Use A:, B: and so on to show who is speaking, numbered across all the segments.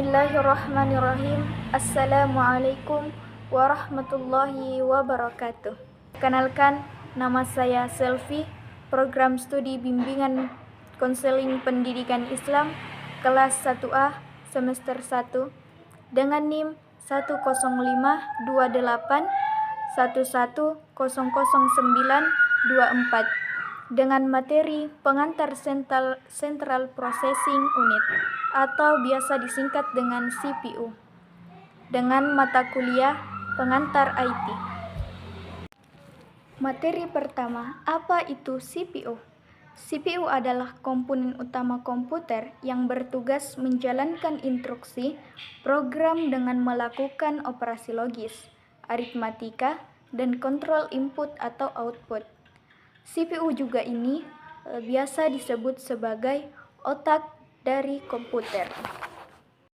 A: Bismillahirrahmanirrahim. Assalamualaikum warahmatullahi wabarakatuh. Kenalkan, nama saya Selvi, program studi bimbingan konseling pendidikan Islam kelas 1A semester 1 dengan NIM 1052811000924 dengan materi pengantar Central Processing Unit atau biasa disingkat dengan CPU dengan mata kuliah pengantar IT. Materi pertama, apa itu CPU? CPU adalah komponen utama komputer yang bertugas menjalankan instruksi program dengan melakukan operasi logis, aritmatika, dan kontrol input atau output. CPU juga ini biasa disebut sebagai otak dari komputer.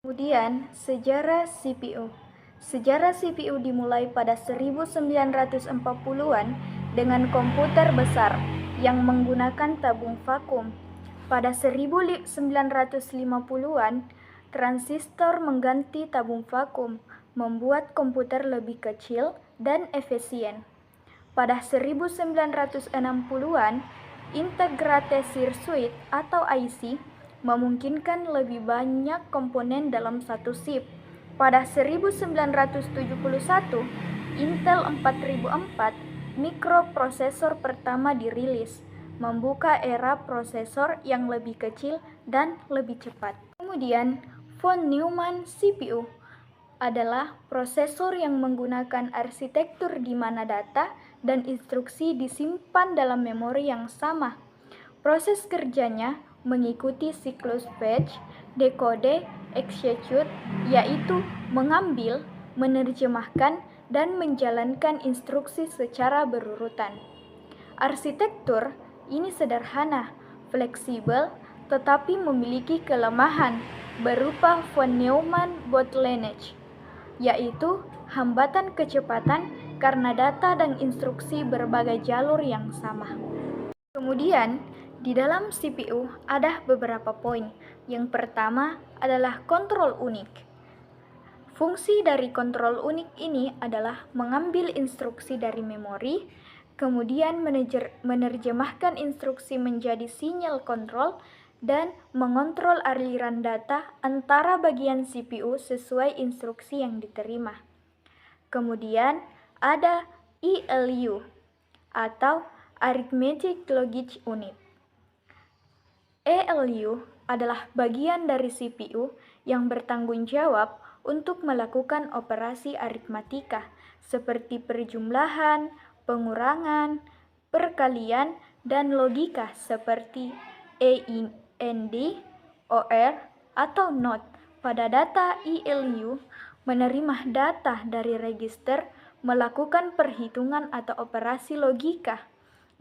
A: Kemudian, sejarah CPU. Sejarah CPU dimulai pada 1940-an dengan komputer besar yang menggunakan tabung vakum. Pada 1950-an, transistor mengganti tabung vakum, membuat komputer lebih kecil dan efisien. Pada 1960-an, integrated circuit atau IC memungkinkan lebih banyak komponen dalam satu chip. Pada 1971, Intel 4004 mikroprosesor pertama dirilis, membuka era prosesor yang lebih kecil dan lebih cepat. Kemudian, von Neumann CPU adalah prosesor yang menggunakan arsitektur di mana data dan instruksi disimpan dalam memori yang sama. Proses kerjanya mengikuti siklus fetch, decode, execute, yaitu mengambil, menerjemahkan, dan menjalankan instruksi secara berurutan. Arsitektur ini sederhana, fleksibel, tetapi memiliki kelemahan berupa von Neumann bottleneck, yaitu hambatan kecepatan karena data dan instruksi berbagai jalur yang sama. Kemudian, di dalam CPU ada beberapa poin. Yang pertama adalah kontrol unik. Fungsi dari kontrol unik ini adalah mengambil instruksi dari memori, kemudian menerjemahkan instruksi menjadi sinyal kontrol, dan mengontrol aliran data antara bagian CPU sesuai instruksi yang diterima. Kemudian ada ALU atau Arithmetic Logic Unit. ALU adalah bagian dari CPU yang bertanggung jawab untuk melakukan operasi aritmatika seperti perjumlahan, pengurangan, perkalian, dan logika seperti AND, OR, atau NOT. Pada data ALU menerima data dari register, melakukan perhitungan atau operasi logika,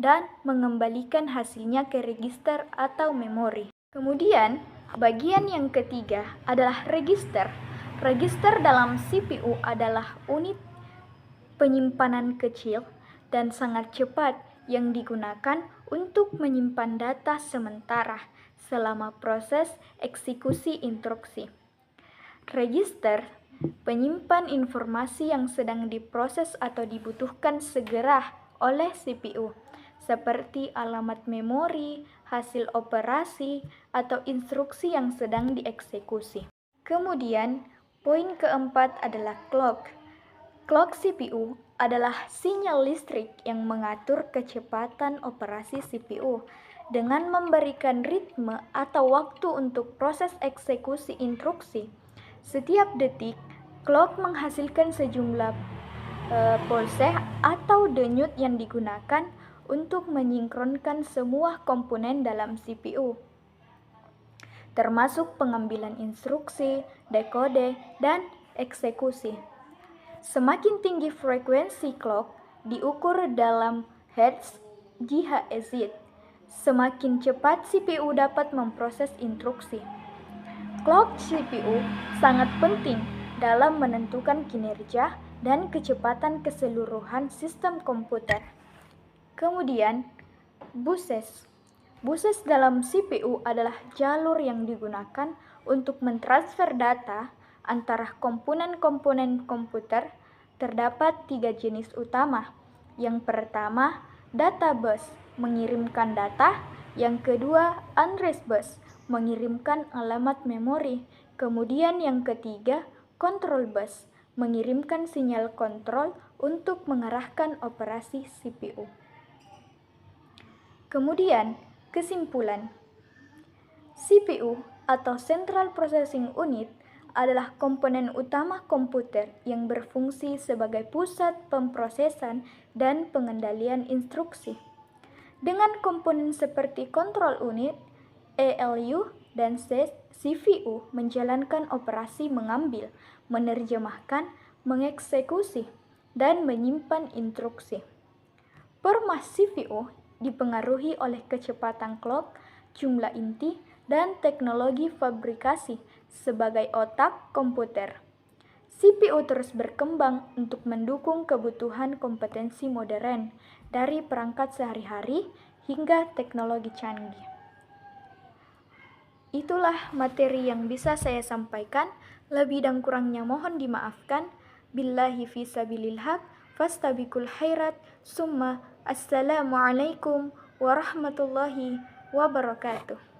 A: dan mengembalikan hasilnya ke register atau memori. Kemudian, bagian yang ketiga adalah register. Register dalam CPU adalah unit penyimpanan kecil dan sangat cepat yang digunakan untuk menyimpan data sementara selama proses eksekusi instruksi. Register penyimpan informasi yang sedang diproses atau dibutuhkan segera oleh CPU, seperti alamat memori, hasil operasi, atau instruksi yang sedang dieksekusi. Kemudian, poin keempat adalah clock. Clock CPU adalah sinyal listrik yang mengatur kecepatan operasi CPU dengan memberikan ritme atau waktu untuk proses eksekusi instruksi. Setiap detik, clock menghasilkan sejumlah pulse atau denyut yang digunakan untuk menyinkronkan semua komponen dalam CPU, termasuk pengambilan instruksi, dekode, dan eksekusi. Semakin tinggi frekuensi clock diukur dalam Hz (GHz), semakin cepat CPU dapat memproses instruksi. Clock CPU sangat penting dalam menentukan kinerja dan kecepatan keseluruhan sistem komputer. Kemudian, buses. Buses dalam CPU adalah jalur yang digunakan untuk mentransfer data, Antara komponen-komponen komputer terdapat 3 jenis utama. Yang pertama, data bus mengirimkan data. Yang kedua, address bus mengirimkan alamat memori. Kemudian yang ketiga, control bus mengirimkan sinyal kontrol untuk mengarahkan operasi CPU. Kemudian, kesimpulan. CPU atau Central Processing Unit adalah komponen utama komputer yang berfungsi sebagai pusat pemrosesan dan pengendalian instruksi. Dengan komponen seperti control unit, ALU, dan CPU menjalankan operasi mengambil, menerjemahkan, mengeksekusi, dan menyimpan instruksi. Permas CPU dipengaruhi oleh kecepatan clock, jumlah inti, dan teknologi fabrikasi sebagai otak komputer. CPU terus berkembang untuk mendukung kebutuhan kompetensi modern, dari perangkat sehari-hari hingga teknologi canggih. Itulah materi yang bisa saya sampaikan. Lebih dan kurangnya mohon dimaafkan. Billahi fi sabilil haq, fastabiqul khairat, summa assalamualaikum warahmatullahi wabarakatuh.